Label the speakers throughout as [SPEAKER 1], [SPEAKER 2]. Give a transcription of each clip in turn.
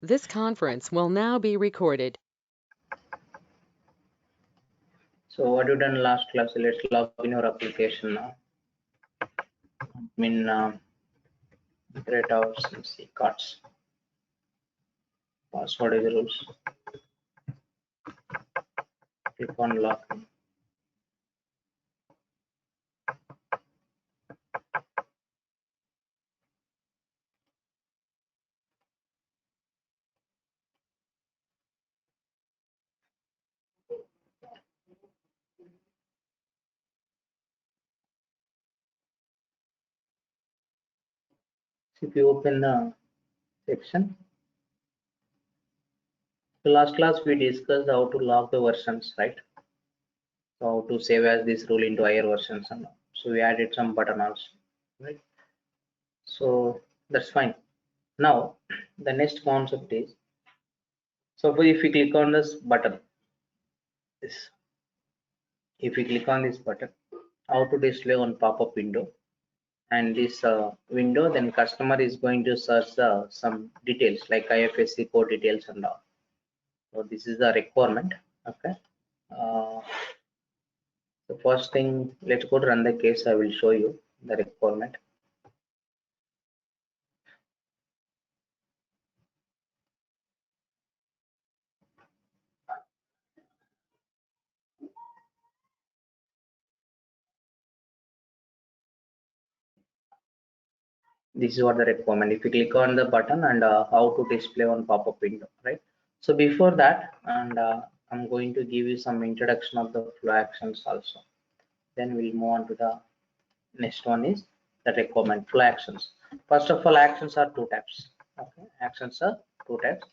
[SPEAKER 1] This conference will now be recorded.
[SPEAKER 2] So what you done last class? Let's log in your application now. Create our CMC cards. Password is the rules. Click on login. If you open the section, the last class we discussed how to log the versions, right? So how to save as this rule into higher versions and all. So we added some button also, right? So that's fine. Now the next concept is, suppose if we click on this button, this if we click on this button, how to display on pop-up window, and this window, then customer is going to search some details like IFSC code details and all. So this is the requirement. Okay. Uh, the first thing, let's go to run the case. I will show you the requirement. This is what the requirement. If you click on the button and how to display on pop-up window, right? So before that, and I'm going to give you some introduction of the flow actions also. Then we'll move on to the next one is the requirement flow actions. First of all, actions are two types. Okay, actions are two types.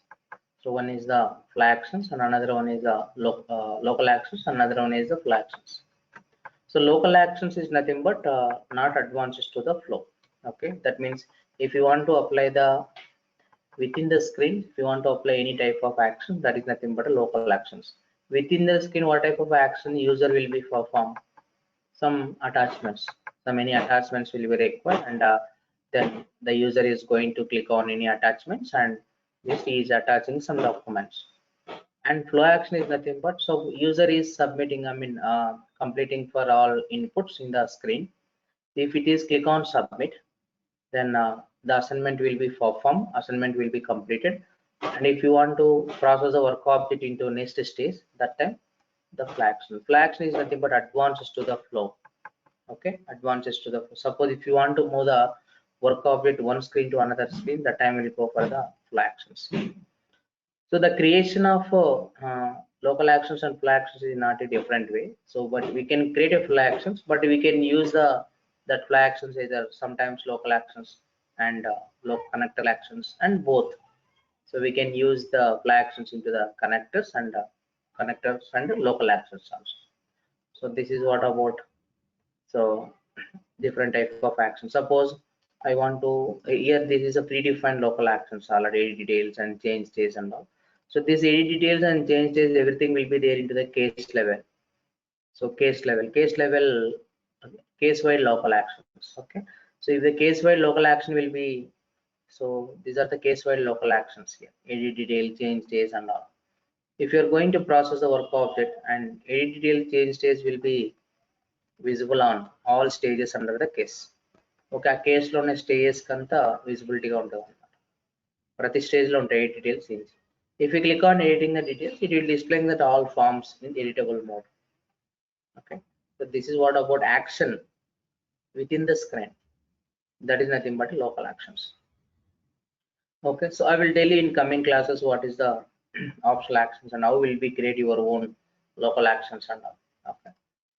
[SPEAKER 2] So one is the flow actions and another one is the local actions, another one is the flow actions. So local actions is nothing but not advances to the flow. Okay, that means if you want to apply the within the screen, if you want to apply any type of action, that is nothing but a local actions. Within the screen, what type of action user will be perform? Some attachments. So many attachments will be required, and then the user is going to click on any attachments, and this is attaching some documents. And flow action is nothing but, so user is submitting, completing for all inputs in the screen. If it is click on submit, then the assignment will be performed, assignment will be completed. And if you want to process the work object into next stage, that time the flow action is nothing but advances to the flow. Okay, advances to the, suppose if you want to move the work object one screen to another screen, the time will go for the flow actions. So the creation of local actions and flow actions is not a different way. So but we can create a flow actions, but we can use the that flow actions either sometimes local actions and local connector actions and both. So we can use the flow actions into the connectors and local actions also. So this is what about, so different type of action. Suppose I want to, here this is a predefined local actions, already details and change states and all. So this edit details and change states, everything will be there into the case level. So case level, case wide local actions. Okay, so if the case wide local action will be, so these are the case wide local actions here, edit detail, change states and all. If you are going to process the work object, and edit detail, change states will be visible on all stages under the case. Okay, ఆ కేసులోనే stages కంతా విజిబిలిటీగా ఉంటుంది అనమాట. ప్రతి స్టేజ్లో ఉంటాయి edit details scenes. If you click on editing the details, it will displaying that all forms in editable mode. Okay, so this is what about action within the screen. That is nothing but local actions. Okay, so I will tell you in coming classes what is the optional actions and how will we create your own local actions and all. Okay,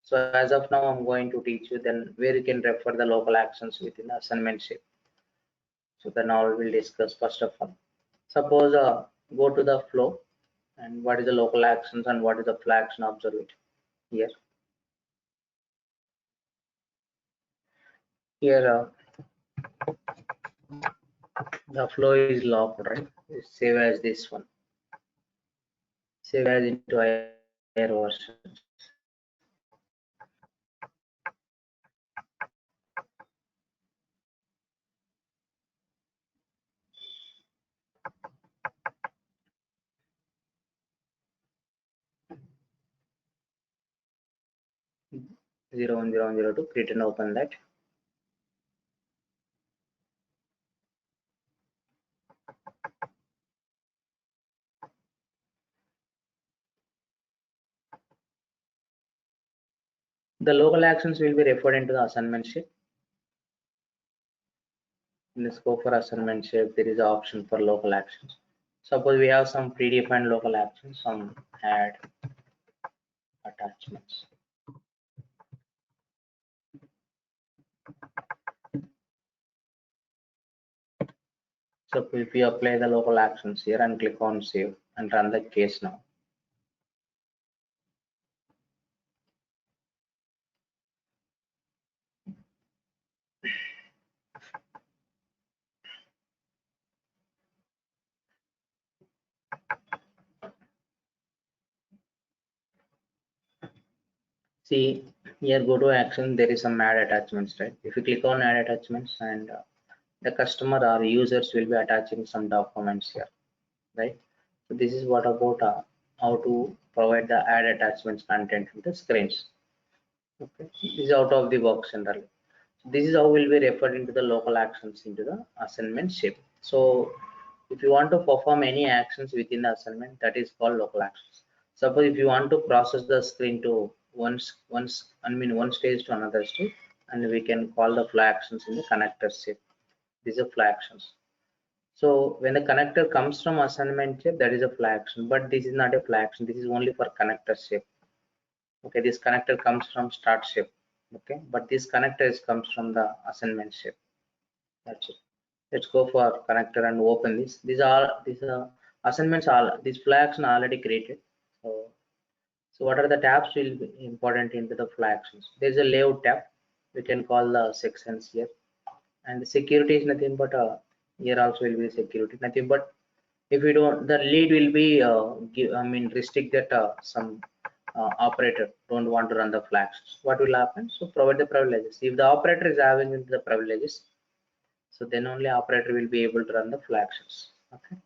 [SPEAKER 2] so as of now I'm going to teach you then where you can refer the local actions within the assignment sheet. So then now we will discuss. First of all, suppose go to the flow and what is the local actions and what is the flow action, observe it here. Here the flow is locked, right? Save as this one, save as into higher version. 01010 to create and open that. The local actions will be referred into the assignment sheet. In the scope for assignment shape, there is an option for local actions. Suppose we have some predefined local actions, some add attachments. So if we apply the local actions here and click on save and run the case now. See here, go to action, there is some add attachments, right? If you click on add attachments and the customer or users will be attaching some documents here, right? So this is what about how to provide the add attachments content in the screens. Okay, this is out of the box generally. This is how will be referred into the local actions into the assignment shape. So if you want to perform any actions within the assignment, that is called local actions. Suppose if you want to process the screen to one stage to another stage, and we can call the flow actions in the connector shape. These are flow actions. So when the connector comes from assignment shape, that is a flow action, but this is not a flow action. This is only for connector shape. Okay, this connector comes from start shape. Okay, but this connector comes from the assignment shape. That's it. Let's go for connector and open this. These assignments are these flags are already created. So what are the tabs will be important into the flow actions? There's a layout tab. We can call the sections here, and the security is nothing but here also will be security, nothing but if we don't, the lead will be restrict that some operator don't want to run the flags. What will happen? So provide the privileges. If the operator is having the privileges, so then only operator will be able to run the flags. Okay.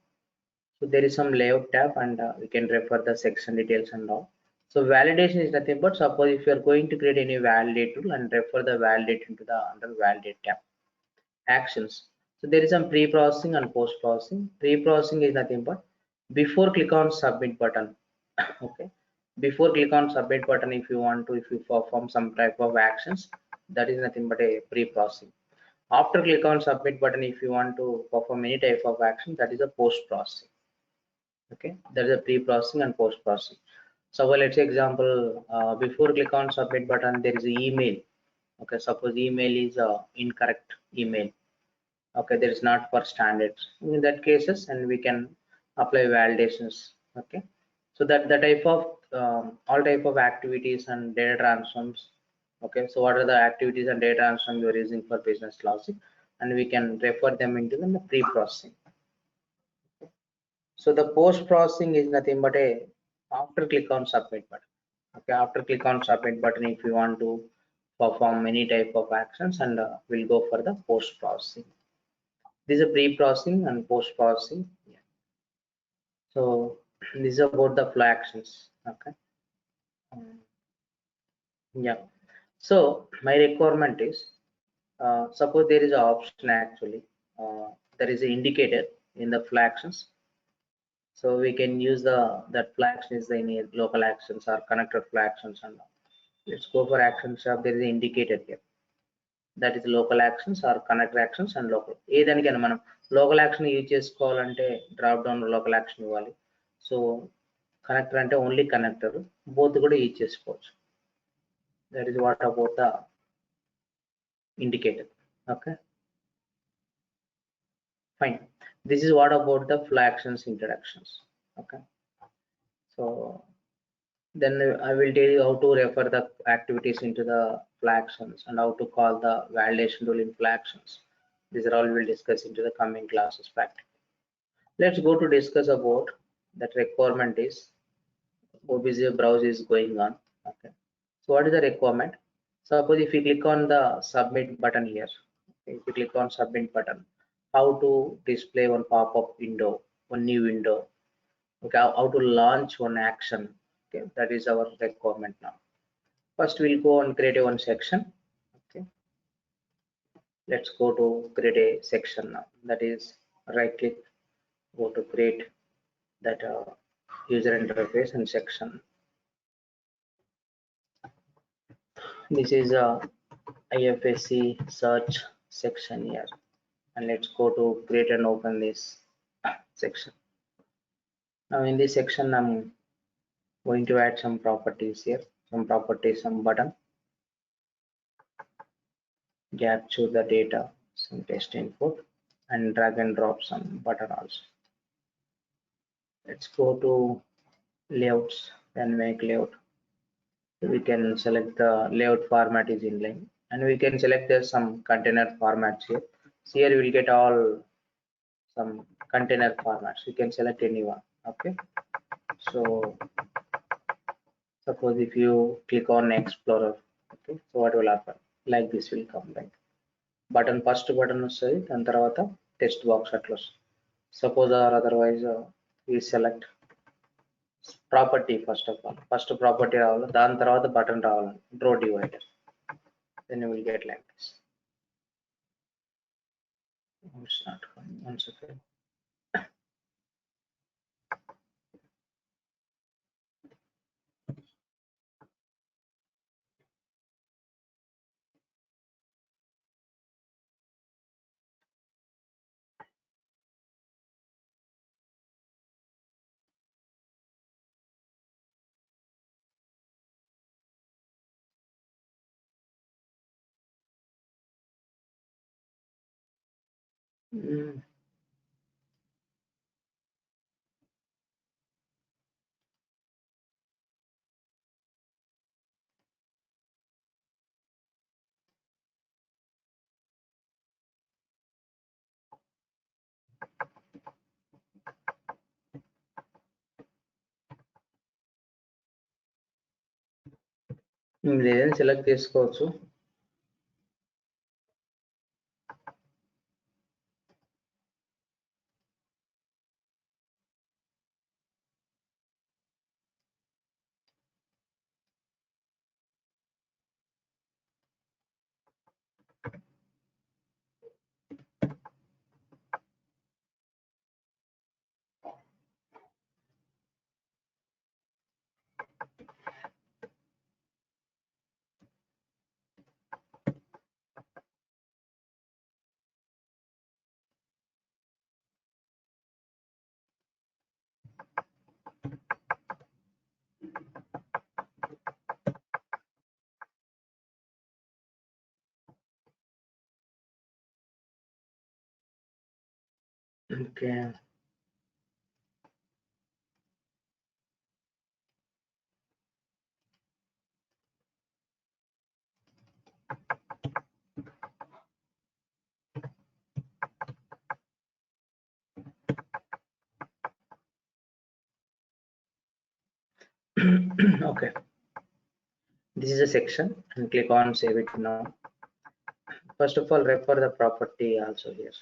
[SPEAKER 2] So there is some layout tab, and we can refer the section details and all. So validation is nothing but suppose if you are going to create any validate tool and refer the validate into the under validate tab. Actions. So there is some pre-processing and post-processing. Pre-processing is nothing but before click on submit button. Okay. Before click on submit button, if you perform some type of actions, that is nothing but a pre-processing. After click on submit button, if you want to perform any type of action, that is a post-processing. Okay, that is a pre-processing and post-processing. So well, let's say example, before click on submit button, there is an email. Okay, suppose email is incorrect email. Okay, there is not for standards. In that cases, and we can apply validations. Okay, so that the type of all type of activities and data transforms. Okay, so what are the activities and data transforms you are using for business logic, and we can refer them into the pre-processing. So the post processing is nothing but a after click on submit button. Okay, after click on submit button, if you want to perform any type of actions, and we'll go for the post processing. This is a pre-processing and post processing. Yeah. So this is about the flow actions. Okay. Yeah. So my requirement is suppose there is an option actually. There is an indicator in the flow actions. So we can use that flow action is any local actions or connected flow actions, and let's go for actions tab. There is an indicator here. That is local actions or connector actions and local. ఏదానికైనా మనం local action use చేసుకోవాలంటే drop down local action ఇవ్వాలి. So connector అంటే only connector, both కూడా use చేసుకోవచ్చు. That is what about the indicator. Okay, fine. This is what about the flow actions introductions. Okay, so then I will tell you how to refer the activities into the flow actions and how to call the validation tool in flow actions. These are all we'll discuss into the coming classes practically. Let's go to discuss about that requirement is OBJ browse is going on. Okay, so what is the requirement? Suppose if you click on the submit button here, if you click on submit button, how to display one pop-up window, one new window. Okay, how to launch one action. Okay, that is our requirement now. First we'll go and create one section. Okay, let's go to create a section now. That is, right click, go to create that user interface and section. This is a IFSC search section here, and let's go to create and open this section. Now in this section I'm going to add some properties here, some button, capture the data, some test input, and drag and drop some button also. Let's go to layouts and make layout. We can select the layout format is inline, and we can select some container formats here. So here you will get all some container formats. You can select any one. Okay, so suppose if you click on Explorer, okay, so what will happen? Like this will come, right? Button first button వస్తుంది, దాని తర్వాత text box అట్లా వస్తుంది. Suppose or otherwise we select property, first of all first property రావాలి, దాని తర్వాత button రావాలి, draw divider, then you will get like this. It's not coming. One second. మీరు ఏదైనా సెలెక్ట్ చేసుకోవచ్చు. Okay. Okay, this is a section, and click on save it now. First of all, refer the property also here.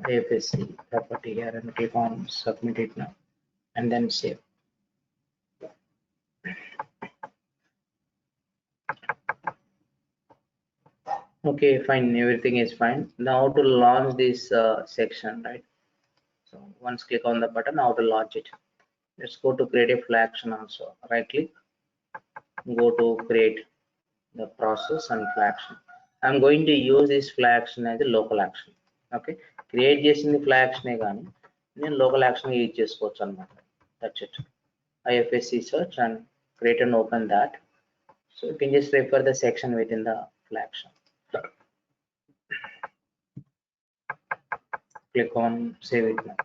[SPEAKER 2] .afsc property here, and click on submit it now, and then save. Okay, fine, everything is fine. Now to launch this section, right? So once click on the button, how to launch it. Let's go to create a flow action also. Right click, go to create the process and flow action. I'm going to use this flow action as a local action. Okay, create చేసింది flow action కానీ నేను local action use చేసుకోవచ్చు అన్నమాట. That's it. IFSC search and create and open that. So you can just refer the section within the flow action. Click on save it now.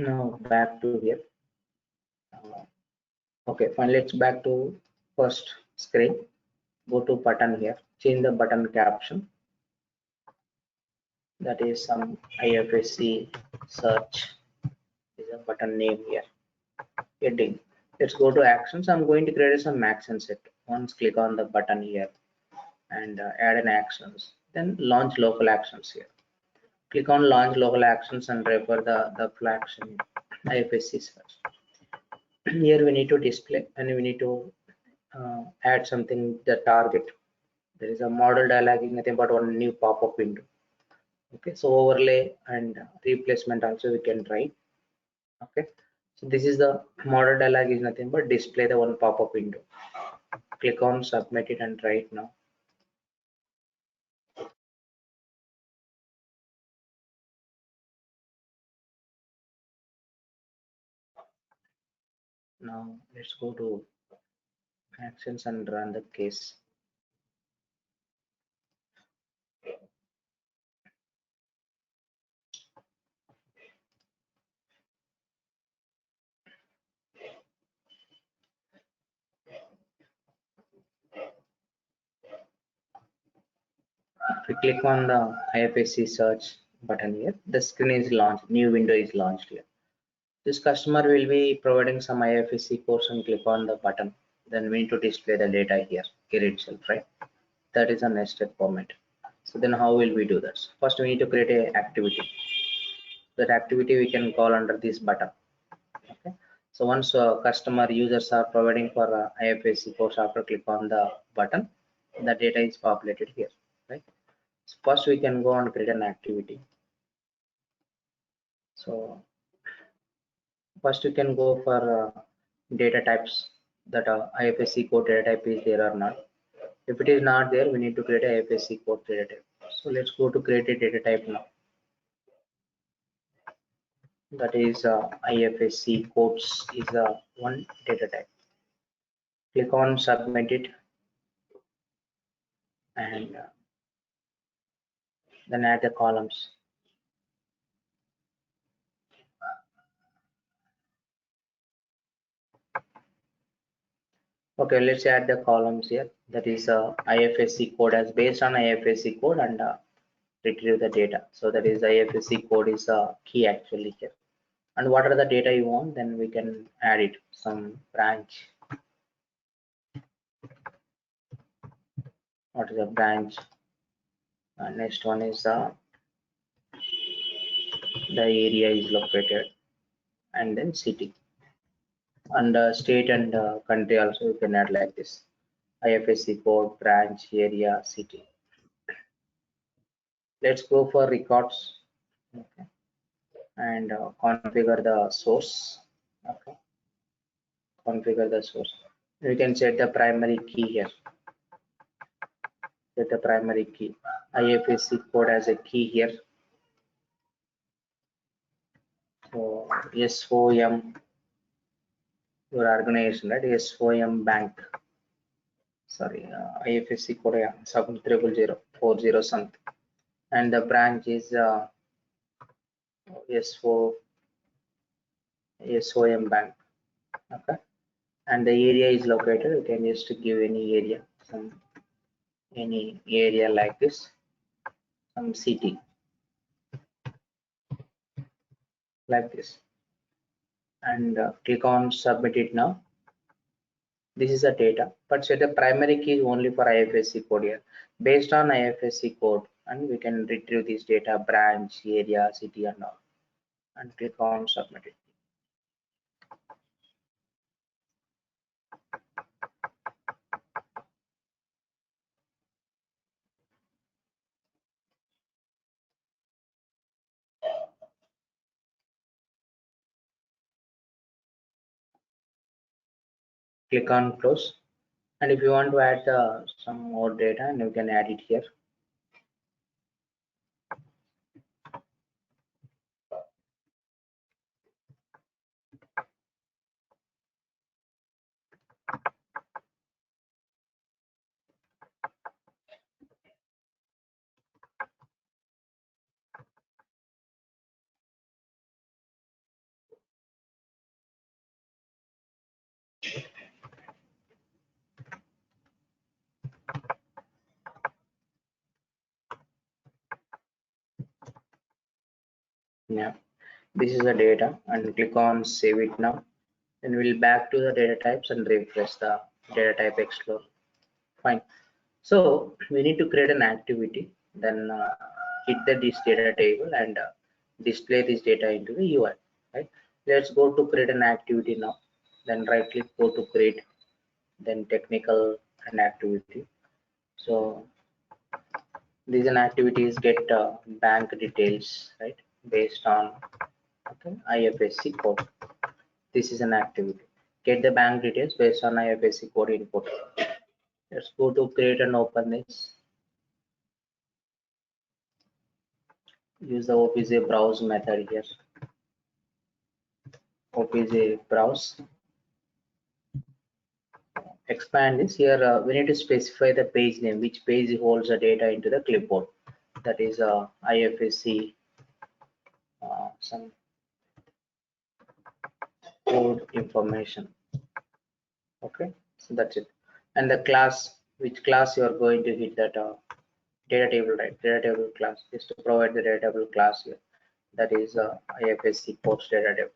[SPEAKER 2] Now back to here. Okay, fine, let's back to first screen. Go to button here, change the button caption, that is some IFSC search is a button name here. Heading, let's go to actions. I'm going to create some action set. Once click on the button here and add an actions, then launch local actions here. Click on launch local actions and refer the flow action IFSC search. Here we need to display and we need to add something the target. There is a model dialog is nothing but one new pop-up window. Okay, so overlay and replacement also we can try. Okay, so this is the model dialog is nothing but display the one pop-up window. Click on submit it and try it now. Now let's go to actions and run the case. If we click on the IFSC search button here, the screen is launched, new window is launched here. This customer will be providing some IFSC codes and click on the button. Then we need to display the data here itself, right? That is the next step format. So then how will we do this? First, we need to create a activity. That activity we can call under this button. Okay. So once customer users are providing for IFSC codes, after click on the button, the data is populated here, right? So first we can go and create an activity. So first you can go for data types that IFSC code data type is there or not. If it is not there, we need to create a IFSC code data type. So let's go to create a data type now. That is IFSC codes is one data type. Click on submit it and then add the columns. Okay, let's add the columns here. That is IFSC code as based on IFSC code and retrieve the data. So that is IFSC code is a key actually here. And what are the data you want? Then we can add it. Some branch. What is a branch? Next one is the area is located, and then city. And state and country also you can add like this. IFSC code, branch, area, city. Let's go for records. Okay. And configure the source. Okay. Configure the source. You can set the primary key here. Set the primary key. IFSC code as a key here. So SOM, your organization, right? SOM bank. Sorry, IFSC code 70040 something. And the branch is SOM bank. Okay. And the area is located. You can just give any area, any area like this, some city like this, and click on submit it now. This is the data, but set the primary key is only for IFSC code here. Based on IFSC code, and we can retrieve this data, branch, area, city, and all, and click on submit it. Click on close. And if you want to add some more data, and you can add it here. Yeah, this is the data, and click on save it now. Then we'll back to the data types and refresh the data type explorer. Fine. So we need to create an activity. Then hit this data table and display this data into the UI, right? Let's go to create an activity now. Then right click, go to create, then technical and activity. So these an activities get bank details, right, based on IFSC code. This is an activity. Get the bank details based on IFSC code input. Let's go to create and open this. Use the OPJ browse method here. OPJ browse. Expand this here. We need to specify the page name, which page holds the data into the clipboard. That is IFSC some code information. Okay, so that's it. And the class, which class you are going to hit that data table, right? Data table class is to provide the data table class here. That is IFSC post data table.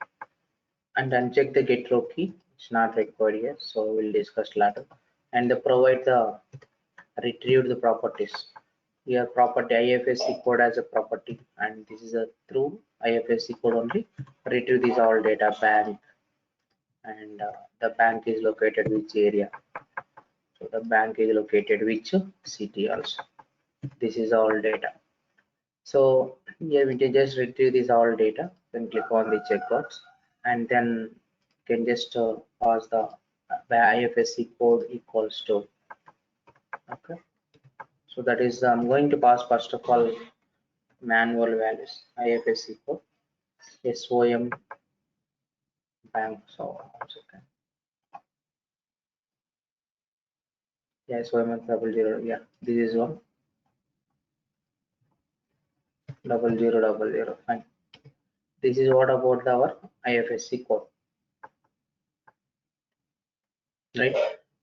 [SPEAKER 2] And uncheck the get row key. It's not required here, so we'll discuss later. And provide the retrieve the properties. Here property IFSC code as a property, and this is a through IFSC code only. Retrieve these all data bank, and the bank is located which area. So the bank is located which city also. This is all data. So here we can just retrieve this all data. Then click on the checkbox, and then can just pass the IFSC code equals to. Okay. So that is I'm going to pass first of all manual values IFSC code SOM bank. So okay. Yeah, SOM 00. Yeah, this is 10000. Fine. This is what about our IFSC code, right?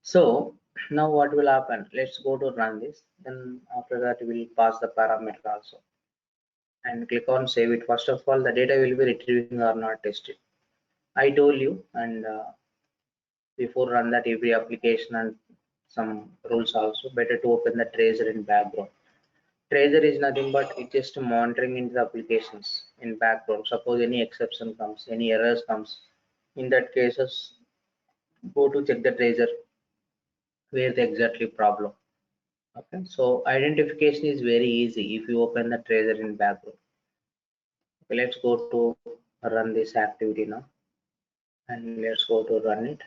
[SPEAKER 2] So now what will happen? Let's go to run this. Then after that we'll pass the parameter also, and click on save it. First of all, the data will be retrieving or not tested. I told you, and before run that every application and some rules also, better to open the tracer in background. Tracer is nothing but it's just monitoring into the applications in background. Suppose any exception comes, any errors comes, in that cases go to check the tracer where the exactly problem. Okay, so identification is very easy if you open the tracer in background. Okay, let's go to run this activity now, and let's go to run it.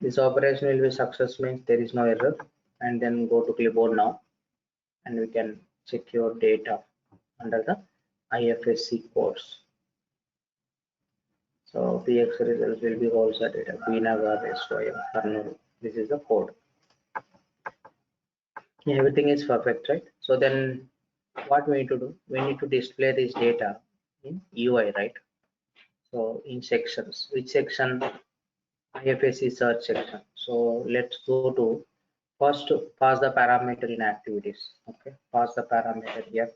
[SPEAKER 2] This operation will be success, means there is no error, and then go to clipboard now, and we can check your data under the IFSC codes. So PX result will be also data Binagar SYM Karnool. This is the code. Everything is perfect, right? So then what we need to do? We need to display this data in UI, right? So in sections, which section? IFSC search section. So let's go to first pass the parameter in activities. Okay, pass the parameter here.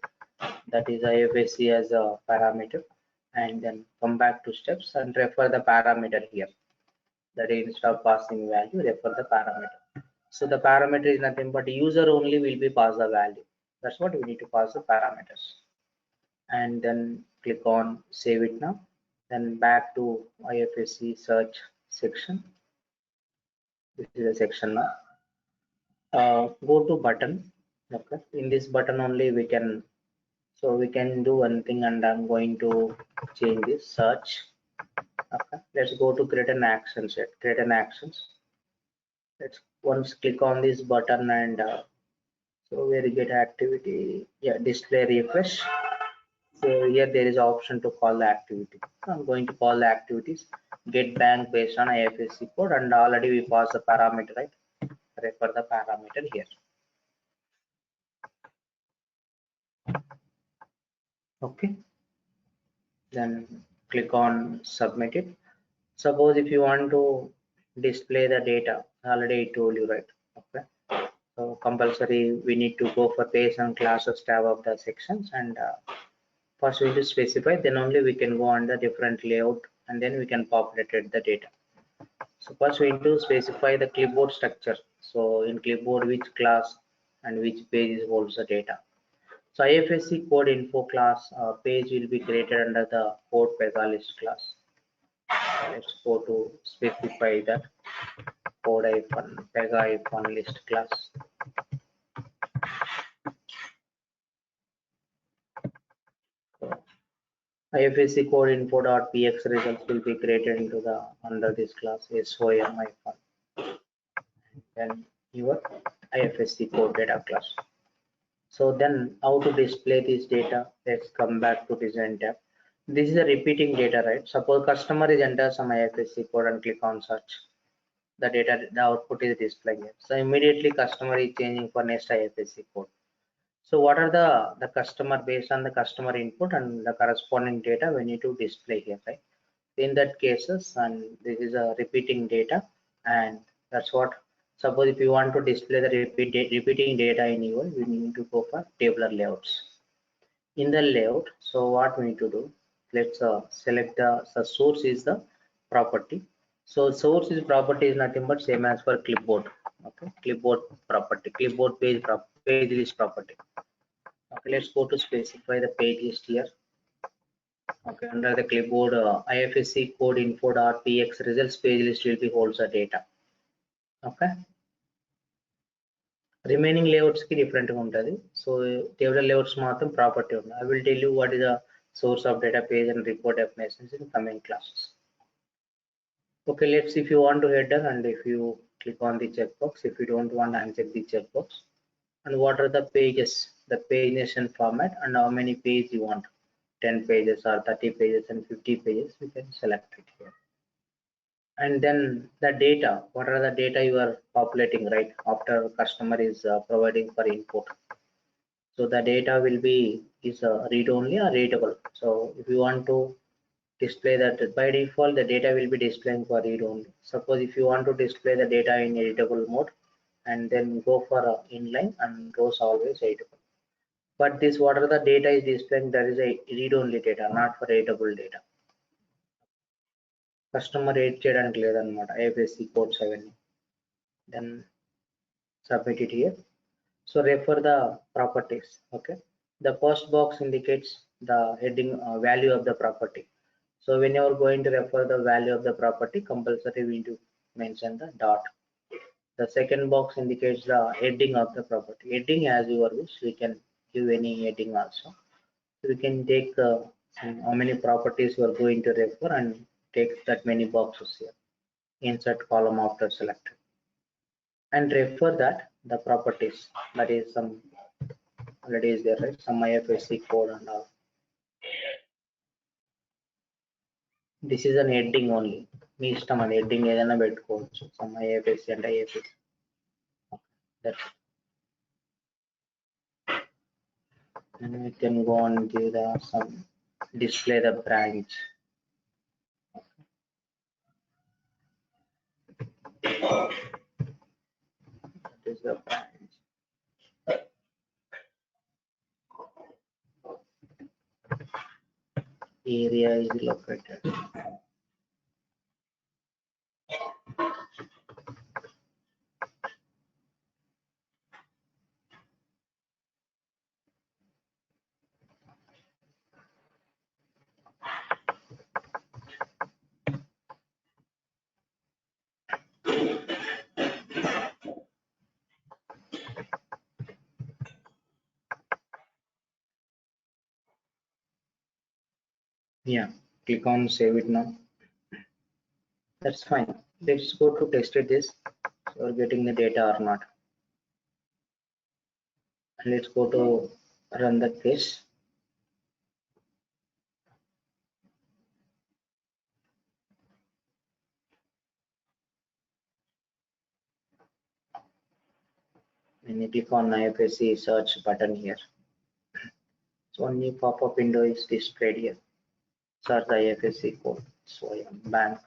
[SPEAKER 2] That is IFSC as a parameter, and then come back to steps and refer the parameter here. That is, instead of passing value, refer the parameter. So the parameter is nothing but user only will be pass the value. That's what we need to pass the parameters. And then click on save it now. Then back to IFSC search section. This is a section now. Go to button. Okay, in this button only we can, so we can do one thing, and I'm going to change this search. Okay, let's go to create an action set. Create an actions. Let's once click on this button, and so where you get activity, yeah, display refresh. So here there is an option to call the activity. So I'm going to call the activities get bank based on IFSC code, and already we passed the parameter, right? Refer the parameter here. Okay, then click on submit it. Suppose if you want to display the data, already I told you, right? Okay, so compulsory we need to go for base and classes tab of the sections, and first we need to specify, then only we can go on the different layout, and then we can populate the data. So first we need to specify the clipboard structure. So in clipboard, which class and which page holds the data. So IFSC code info class page will be created under the code PegaList class. Let's go to specify that code pega-list class. So IFSC code info.px results will be created into the under this class SOM then your IFSC code data class. So then how to display this data? Let's come back to design tab. This is a repeating data, right? Suppose customer is enter some IFSC code and click on search. The data, the output is displaying it. So immediately customer is changing for next IFSC code. So what are the customer based on the customer input and the corresponding data we need to display here, right? In that cases, and this is a repeating data, and that's what. Suppose if you want to display the repeating data in your, we need to go for tabular layouts. In the layout, so what we need to do? Let's select the source is the property. So source is property is nothing but same as for clipboard. Okay, clipboard property, clipboard page list property. Okay, let's go to specify the page list here. Okay, under the clipboard IFSC code info.px results page list will be holds the data. Okay, remaining layouts ki different ga untadi. So table layouts maathram property undi. I will tell you what is the source of data page and report definitions in coming classes. Okay, let's if you want to header and if you click on the checkbox, if you don't want to uncheck the checkbox, and what are the pages, the page nation format and how many pages you want, 10 pages or 30 pages and 50 pages, we can select it here. And then the data, what are the data you are populating right after customer is providing for input. So the data will be is read only or readable. So if you want to display that, by default the data will be displaying for read only. Suppose if you want to display the data in editable mode, and then go for inline and rows always editable. But this what are the data is displaying, that is a read only data, not for editable data. Customer age చేయడానికి లేదన్నమాట IFSC code 7. Then submit it here. So refer the properties. Okay, the first box indicates the heading value of the property. So when you are going to refer the value of the property, compulsory we need to mention the dot. The second box indicates the heading of the property. Heading as your wish, we can give any heading also. So we can take how many properties you are going to refer and take that many boxes here. Insert column after selected. And refer that the properties, that is some already is there, right? Some IFSC code and all. This is an heading only. మీ ఇష్టం అది heading ఏదైనా పెట్టుకోవచ్చు. Some IFSC and IFSC. That's and we can go and give the some display the branch. That is the branch. Area is located. Yeah, click on save it now. That's fine. Let's go to test it this. So we're getting the data or not. And let's go to run the case. And you click on IFSC search button here. So a new pop-up window is displayed here. Search the IFSC code. So bank.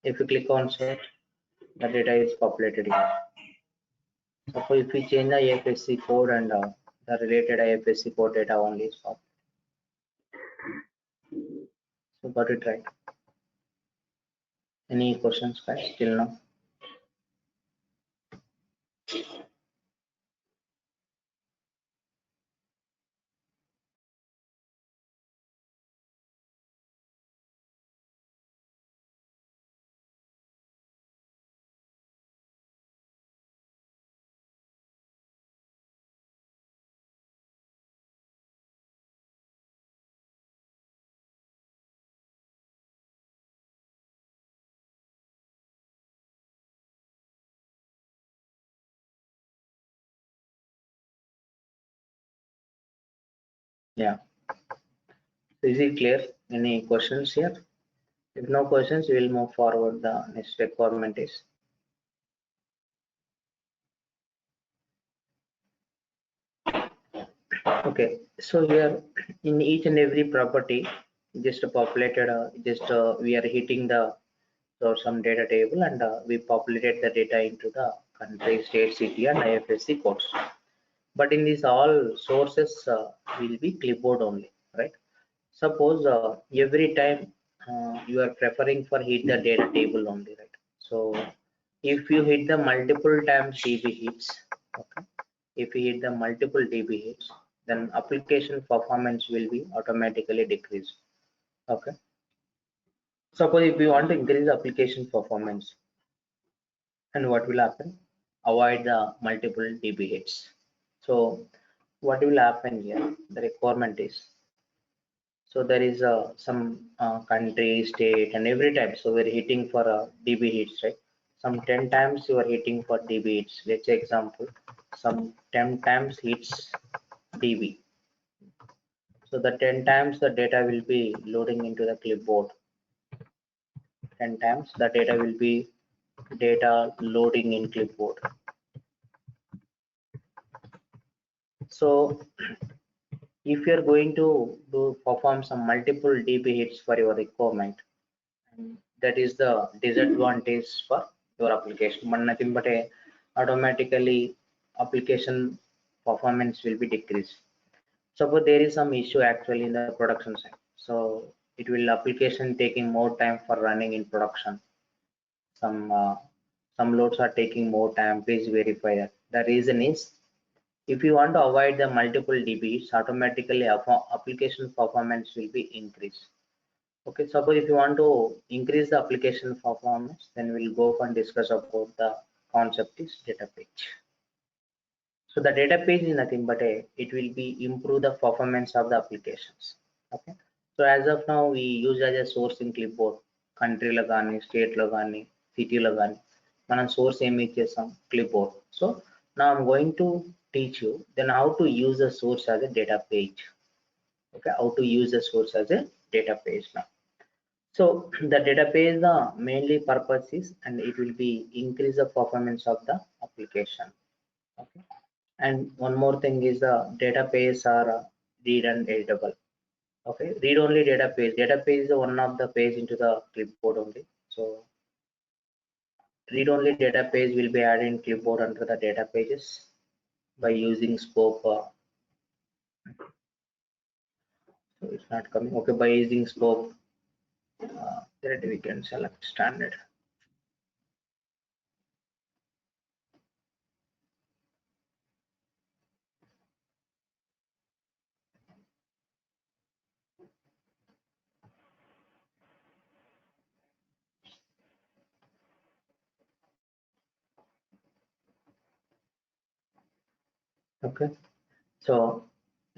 [SPEAKER 2] If you click on search, the data is populated here. Suppose if we change the IFSC code and the related IFSC code data only is populated. So got it right. Any questions guys till now? Yeah. Is it clear? Any questions here? If no questions, we will move forward. The next requirement is okay. So here in each and every property, just populated, we are hitting the or some data table and we populated the data into the country, state, city, and IFSC codes. But in these all sources will be clipboard only, right? Suppose every time you are preferring for hit the data table only, right? So if you hit the multiple times DB hits, okay, if you hit the multiple DB hits, then application performance will be automatically decreased. Okay. Suppose if you want to increase the application performance, and what will happen? Avoid the multiple DB hits. So what will happen here? The requirement is, so there is some country, state, and every time. So we're hitting for DB hits, right? Some 10 times you are hitting for DB hits. Let's say example, some 10 times hits DB. So the 10 times the data will be loading into the clipboard. 10 times the data will be data loading in clipboard. So if you're going to do perform some multiple DB hits for your requirement, that is the disadvantage for your application. But nothing but a automatically application performance will be decreased. Suppose there is some issue actually in the production side, so it will application taking more time for running in production. Some loads are taking more time. Please verify that. The reason is, if you want to avoid the multiple DBs, automatically application performance will be increased. Okay, suppose if you want to increase the application performance, then we'll go and discuss about the concept is data page. So the data page is nothing but it will be improve the performance of the applications. Okay. So as of now, we use as a source in clipboard, country lo gaani, state lo gaani, city lo gaani. Manam source ఏమి ఇచ్చేసాం clipboard. So now I'm going to teach you then how to use the source as a data page. Okay, how to use the source as a data page now. So the data page the mainly purpose is, and it will be increase the performance of the application. Okay. And one more thing is the database are read and editable. Okay, read only database. Database is one of the page into the clipboard only. So read only database will be added in clipboard under the data pages by using scope. So it's not coming. Okay, by using scope, that we can select standard. Okay, so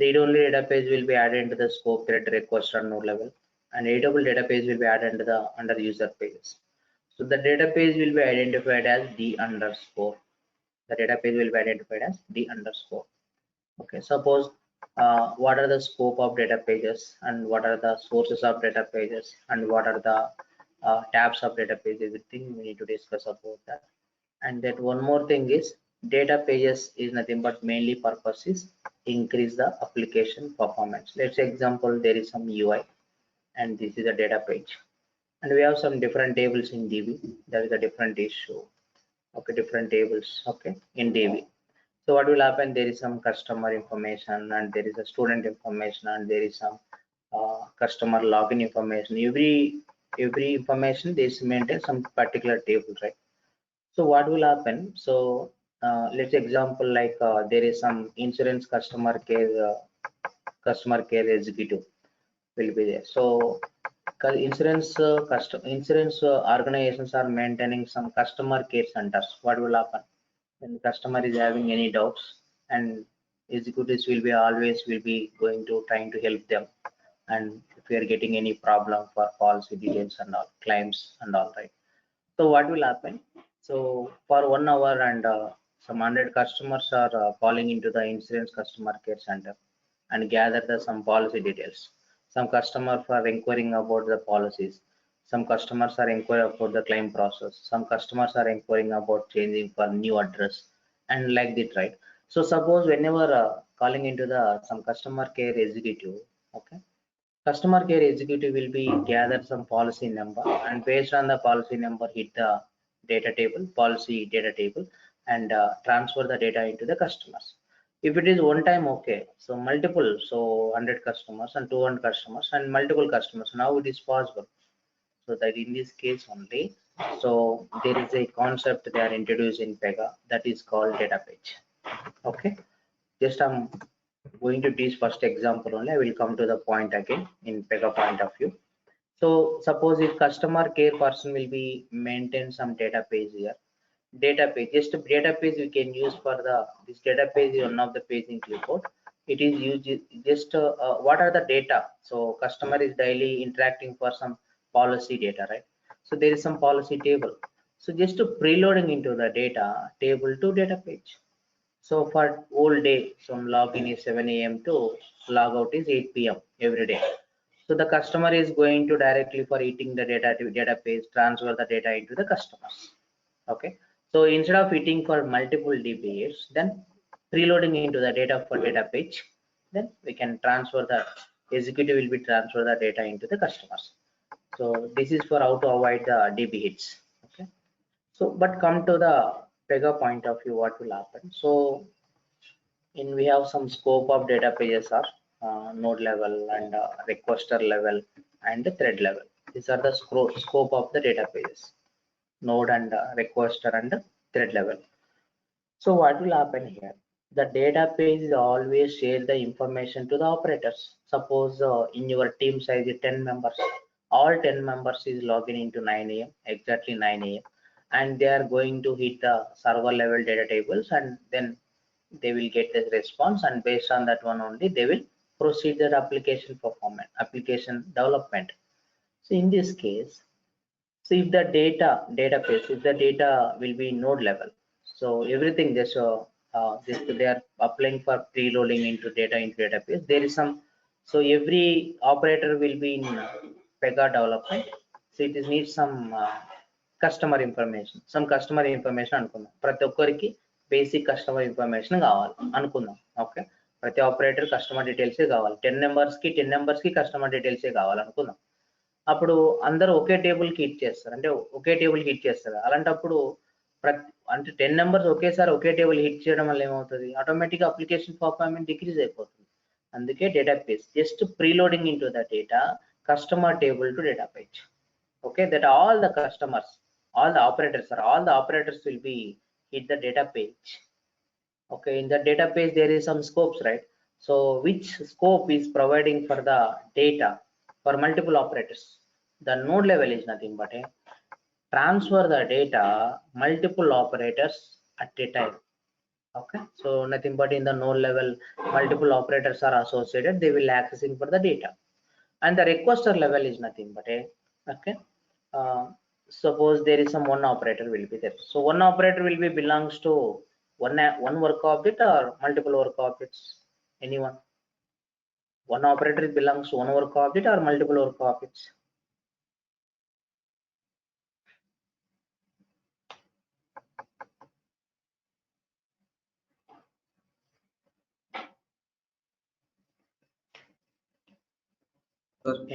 [SPEAKER 2] read only database will be added into the scope thread request or node level, and editable database will be added into the under user pages. So the database will be identified as D underscore. The database will be identified as D underscore. Okay, suppose what are the scope of data pages and what are the sources of data pages and what are the tabs of data pages, everything we need to discuss about that. And that one more thing is data pages is nothing but mainly purpose is increase the application performance. Let's say example, there is some UI and this is a data page and we have some different tables in DB. There is a different issue. Okay, different tables. Okay, in DB. So what will happen? There is some customer information and there is a student information and there is some customer login information. Every information this maintain some particular table, right? So what will happen? So let's example like there is some insurance customer care executive will be there. So insurance organizations are maintaining some customer care centers. What will happen when the customer is having any doubts, and executives will be always will be going to trying to help them, and if we are getting any problem for policy details and all claims and all, right? So what will happen? So for 1 hour and some 100 customers are calling into the insurance customer care center, and gather some policy details. Some customers are inquiring about the policies. Some customers are inquiring about the claim process. Some customers are inquiring about changing for new address and like that, right? So suppose whenever calling into the some customer care executive, okay, customer care executive will be gather some policy number, and based on the policy number hit the data table, policy data table, and transfer the data into the customers. If it is one time, okay, so multiple, so 100 customers and 200 customers and multiple customers, now it is possible. So that in this case only, so there is a concept they are introduced in Pega that is called data page. Okay, just I'm going to teach first example only. I will come to the point again in Pega point of view. So suppose if customer care person will be maintain some data page here. Data page, just a data page we can use for the this data page is one of the page in clipboard. It is used just what are the data. So customer is daily interacting for some policy data, right? So there is some policy table. So just to preloading into the data table to data page. So for whole day, some login is 7 a.m. to log out is 8 p.m. every day. So the customer is going to directly for eating the data to data page, transfer the data into the customers. Okay. So instead of eating for multiple DBAs, then preloading into the data for data page, then we can transfer the executive will be transfer the data into the customers. So this is for how to avoid the DB hits. Okay. So but come to the Pega point of view, what will happen? So in we have some scope of data pages are node level and requester level and the thread level. These are the scope of the data pages, node and requester and thread level. So what will happen here? The data page is always share the information to the operators. Suppose in your team size is 10 members, all 10 members is logging into 9 a.m. exactly 9 a.m. and they are going to hit the server level data tables, and then they will get the response, and based on that one only they will proceed their application performance, application development. So in this case, so if the database, if the data will be node level, so everything just they are applying for preloading into database. There is some, so every operator will be in Pega development. So it is needs some customer information, some customer information అనుకుందాం. ప్రతి ఒక్కరికి basic customer information కావాలి అనుకుందాం. Okay, ప్రతి operator customer డీటెయిల్సే కావాలి. 10 numbers కి customer డీటెయిల్సే కావాలి అనుకుందాం. అప్పుడు అందరూ ఒకే టేబుల్ కి హిట్ చేస్తారు, అంటే ఒకే టేబుల్ కి హిట్ చేస్తారు. అలాంటప్పుడు అంటే 10 నెంబర్స్ ఒకేసారి ఒకే టేబుల్ హిట్ చేయడం వల్ల ఏమవుతుంది? ఆటోమేటిక్ అప్లికేషన్ పర్ఫార్మెన్స్ డిక్రీజ్ అయిపోతుంది. అందుకే data page just preloading into the data customer table to data page. Okay, that all the customers, all the operators will be hit the data page. Okay, in the data page there is some scopes, right? So which scope is providing for the data for multiple operators? The node level is nothing but a transfer the data multiple operators at a time. Okay, so nothing but in the node level multiple operators are associated, they will accessing for the data. And the requester level is nothing but a, okay, suppose there is some one operator will be there. So one operator will be belongs to one work object or multiple work objects? Anyone? One operator belongs to one work object or multiple work objects?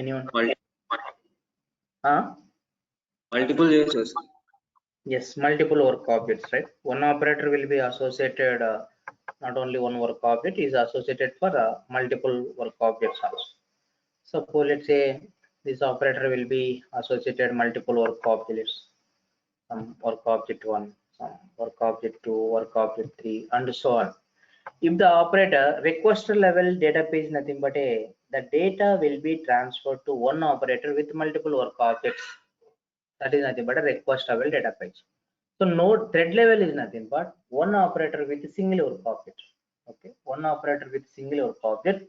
[SPEAKER 2] Anyone?
[SPEAKER 3] Multiple users.
[SPEAKER 2] Yes, multiple work objects, right? One operator will be associated, not only one work object is associated for multiple work objects also. Suppose let's say this operator will be associated multiple work objects, some work object 1, some work object 2, work object 3, and so on. If the operator requester level data page nothing but the data will be transferred to one operator with multiple work objects. That is nothing but a request level data page. So node thread level is nothing but one operator with a single work object. Okay, one operator with single work object.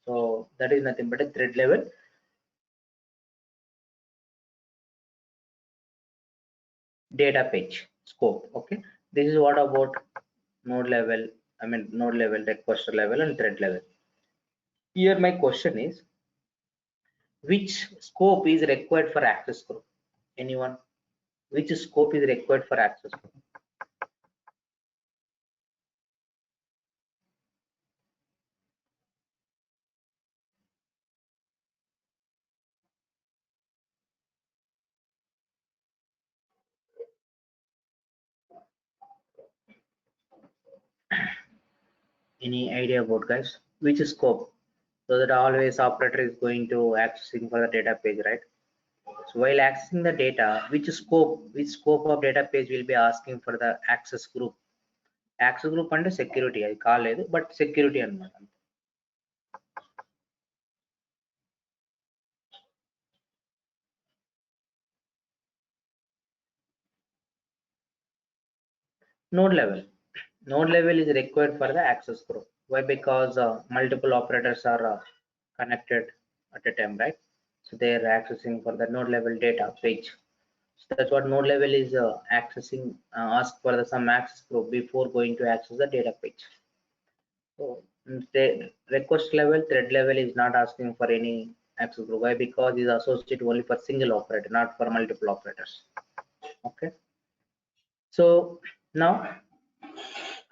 [SPEAKER 2] So that is nothing but a thread level data page scope. Okay, this is what about node level, I mean node level, requester level and thread level. Here my question is, which scope is required for access group? Anyone? Which scope is required for access group? Any idea about, guys? Which scope? So that always operator is going to accessing for the data page, right? So while accessing the data, which scope of data page will be asking for the access group? Access group under security, I call it, but security and node level. Node level is required for the access group. Why? Because multiple operators are connected at a time, right? So they are accessing for the node level data page. So that's what node level is accessing, ask for the some access group before going to access the data page. So the request level, thread level is not asking for any access group. Why? Because it's associated only for single operator, not for multiple operators. Okay. So now,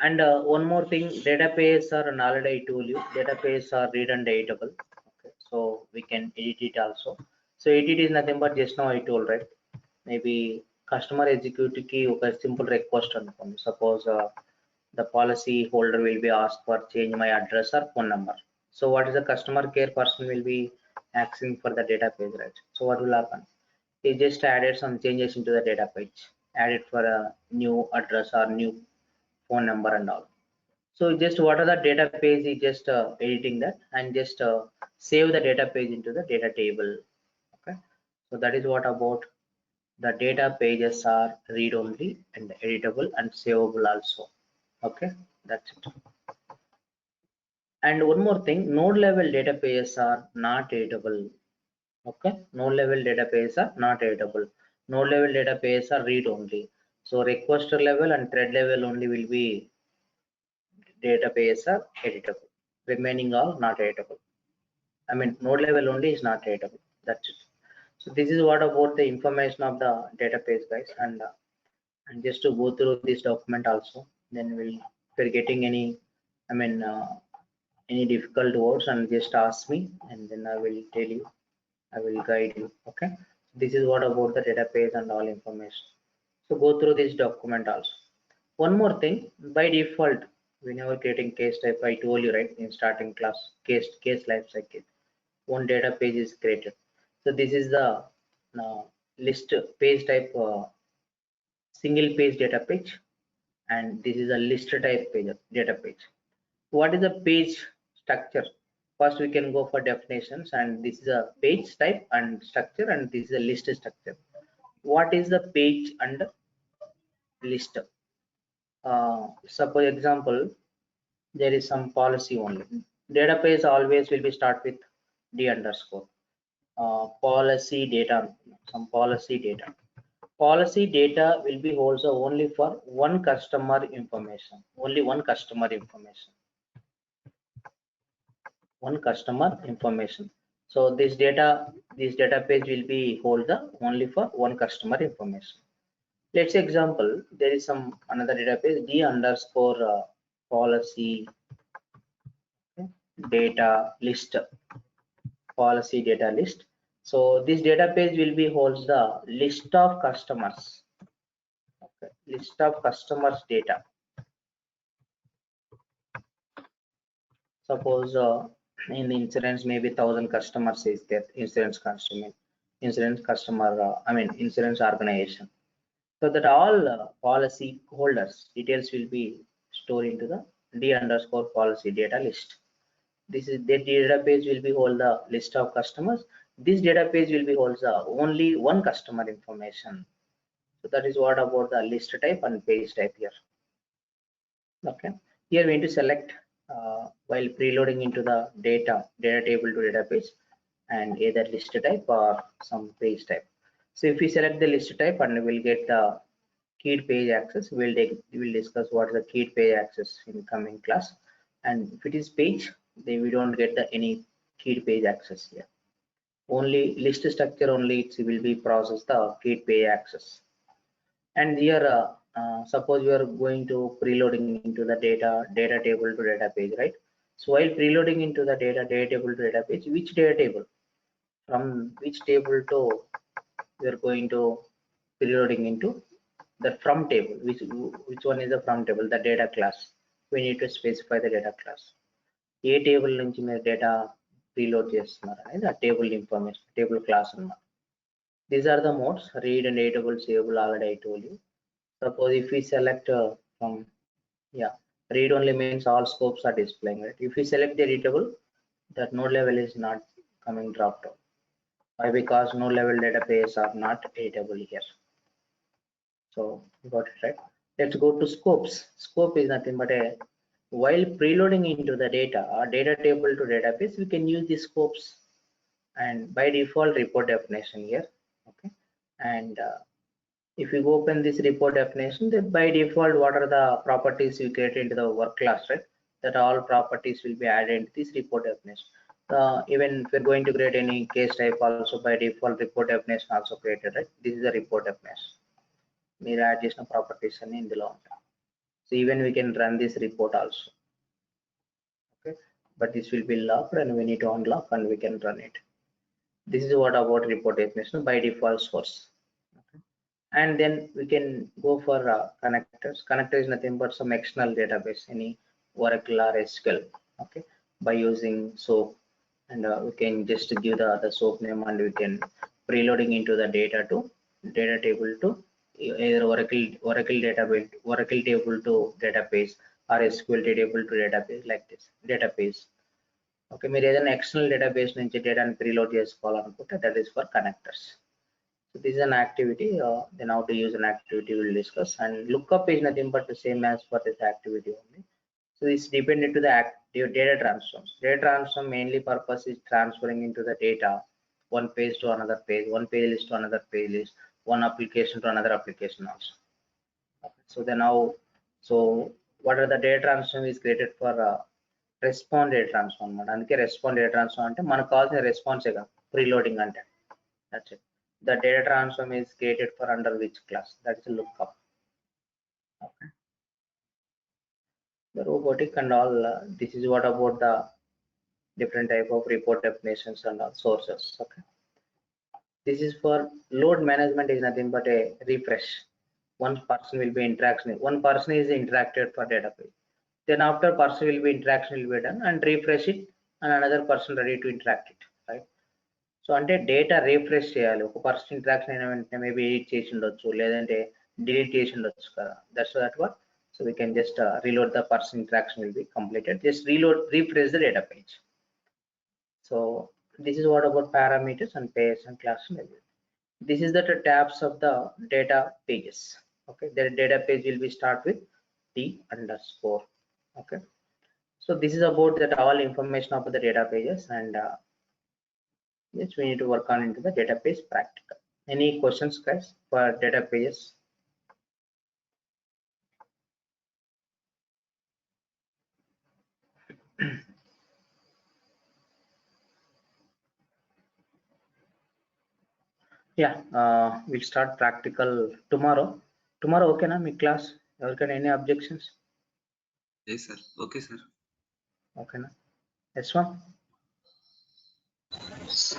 [SPEAKER 2] and one more thing, database are already I told you, database are read and editable. Okay. So we can edit it also. So edit is nothing but just now I told, right? Maybe customer executive key, okay, simple request and suppose the policy holder will be asked for change my address or phone number. So what is the customer care person will be asking for the data page, right? So what will happen? He just added some changes into the data page, added for a new address or new phone number and all. So just what are the data page? He just editing that and just save the data page into the data table. Okay. So that is what about the data pages are read only and editable and savable also. Okay, that's it. And one more thing, node level data pages are not editable. Okay, node level data pages are not editable. Node level data pages are read only. So requester level and thread level only will be data pages are editable. Remaining all not editable. I mean, node level only is not editable. That's it. So this is what about the information of the database, guys. And just to go through this document also, then we'll, if you're getting any, I mean, any difficult words, and just ask me, and then I will tell you, I will guide you. Okay, this is what about the database and all information. So go through this document also. One more thing, by default, whenever creating case type, I told you, right, in starting class, case life cycle, one data page is created. So this is the list page type, single page data page, and this is a list type page data page. What is a page structure? First we can go for definitions, and this is a page type and structure, and this is a list structure. What is the page and list? Suppose example, there is some policy only. Database always will be start with d underscore policy data, some policy data. Policy data will be also only for one customer information, only one customer information, one customer information. So this data page will be hold the only for one customer information. Let's say example, there is some another database d underscore policy, okay, data list, policy data list. So this database will be holds the list of customers, okay, list of customers data. Suppose in insurance maybe 1,000 customers is there, insurance customer, I mean insurance organization. So that all policy holders details will be stored into the d underscore policy data list. This is the database will be hold the list of customers. This database will be holds only one customer information. So that is what about the list type and page type here. Okay, here we need to select while preloading into the data table to database, and either list type or some page type. So if we select the list type, and we'll get the keyed page access, we'll discuss what is the keyed page access in coming class. And if it is page, Then we don't get any keyed page access here. Only list structure only it will be process the keyed page access. And here, suppose you are going to preloading into the data table to data page, right? So while preloading into the data table to data page, which data table, from which table to we are going to preloading into the from table, which one is the from table, the data class. We need to specify the data class. A table నుంచి మీరు data preload చేస్తున్నారు అనేది ఆ table information, table class అన్నమాట. These are the modes: read and editable, seeable. Already I told you. Suppose if we select from, yeah, read only means all scopes are displaying, right? If we select the editable, that node level is not coming dropped down. Why? Because node level database are not editable here. So you got it, right? Let's go to scopes. Scope is nothing but a, while preloading into the data or data table to database, we can use the scopes, and by default report definition here. Okay, and if you open this report definition, then by default what are the properties you create into the work class, right? That all properties will be added into this report definition. Even if you're going to create any case type, also by default report definition also created, right? This is the report definition. మీరు add చేసిన properties అన్ని ఇందులో ఉంటాయి. So even we can run this report also. Okay, but this will be locked and we need to unlock and we can run it. This is what about report definition by default source. Okay, and then we can go for connectors. Connector is nothing but some external database, any Oracle or SQL. Okay, by using SOAP, and we can just give the SOAP name and we can preloading into the data to data table to either Oracle database, Oracle table to database, or SQL table to database, like this database. Okay, మీరు ఏదైనా external database నుంచి డేటాని preload చేసుకోవాలనుకుంటే that is for connectors. So this is an activity. Then how to use an activity we'll discuss. And lookup is nothing but the same as for this activity only. So it's dependent to the data transforms. Data transform mainly purpose is transferring into the data one page to another page, one page list to another page list, one application to another application also. Okay. So then now, so what are the data transform is created for respond data transform అన్నమాట. అందుకే respond data transform అంటే మనకు కావాల్సిన రెస్పాన్సే కదా preloading అంటే. That's it. The data transform is created for under which class, that is lookup. Okay, the robotic and all, this is what about the different type of report definitions and all sources. Okay, this is for load management is nothing but a refresh. One person will be interaction, one person is interacted for database, then after person will be interaction will be done and refresh it and another person ready to interact it, right? So అంటే data refresh చేయాలి. ఒక person interaction అయిన వెంటనే maybe edit చేసి ఉండొచ్చు, లేదంటే delete చేసి ఉండొచ్చు కదా. That's that what. So we can just reload, the person interaction will be completed. Just reload, refresh the data page. So this is what about parameters and pairs and class and everything. This is the tabs of the data pages. Okay, the data page will be start with d_. Okay, so this is about that all information of the data pages, and yes, we need to work on into the database practical. Any questions guys for data pages? Yeah, we'll start practical tomorrow. Okay na, my class? Any objections?
[SPEAKER 3] Yes, sir. Okay, sir.
[SPEAKER 2] Okay na. S1,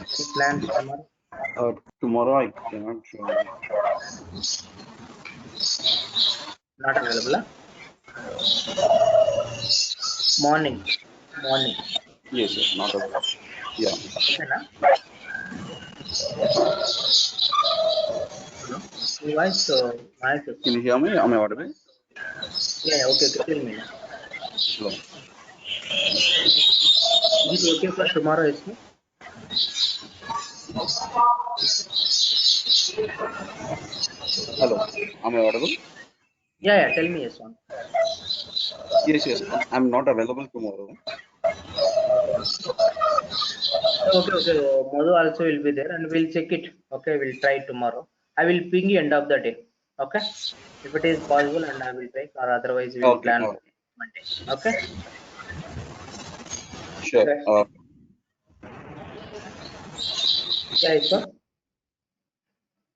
[SPEAKER 2] any plans tomorrow?
[SPEAKER 4] Tomorrow I cannot join.
[SPEAKER 2] Not available, huh? Morning.
[SPEAKER 4] Yes, sir, not available. Yeah.
[SPEAKER 2] Okay na. Hello, your voice
[SPEAKER 4] Can you hear me? Am I audible?
[SPEAKER 2] yeah, okay, tell me now.
[SPEAKER 4] Hello.
[SPEAKER 2] Is it okay for tomorrow, S1?
[SPEAKER 4] Hello. Am I audible?
[SPEAKER 2] Yeah, tell me, S1.
[SPEAKER 4] Yes. I'm not available tomorrow.
[SPEAKER 2] Okay. Madhu also will be there and we'll check it. Okay, we'll try tomorrow. I will ping you end of the day. Okay, if it is possible, and I will take, or otherwise we will
[SPEAKER 4] Okay,
[SPEAKER 2] plan
[SPEAKER 4] okay.
[SPEAKER 2] Monday. Okay.
[SPEAKER 4] Sure.
[SPEAKER 2] Guys. Yeah, Ishwar,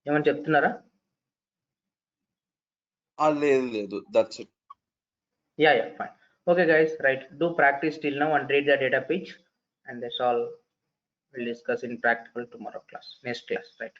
[SPEAKER 2] ఏమని చెప్తున్నారా?
[SPEAKER 4] లేదు. That's it.
[SPEAKER 2] Yeah, fine. Okay, guys, right. Do practice till now and read the data page, and that's all we'll discuss in practical tomorrow class, next class, right?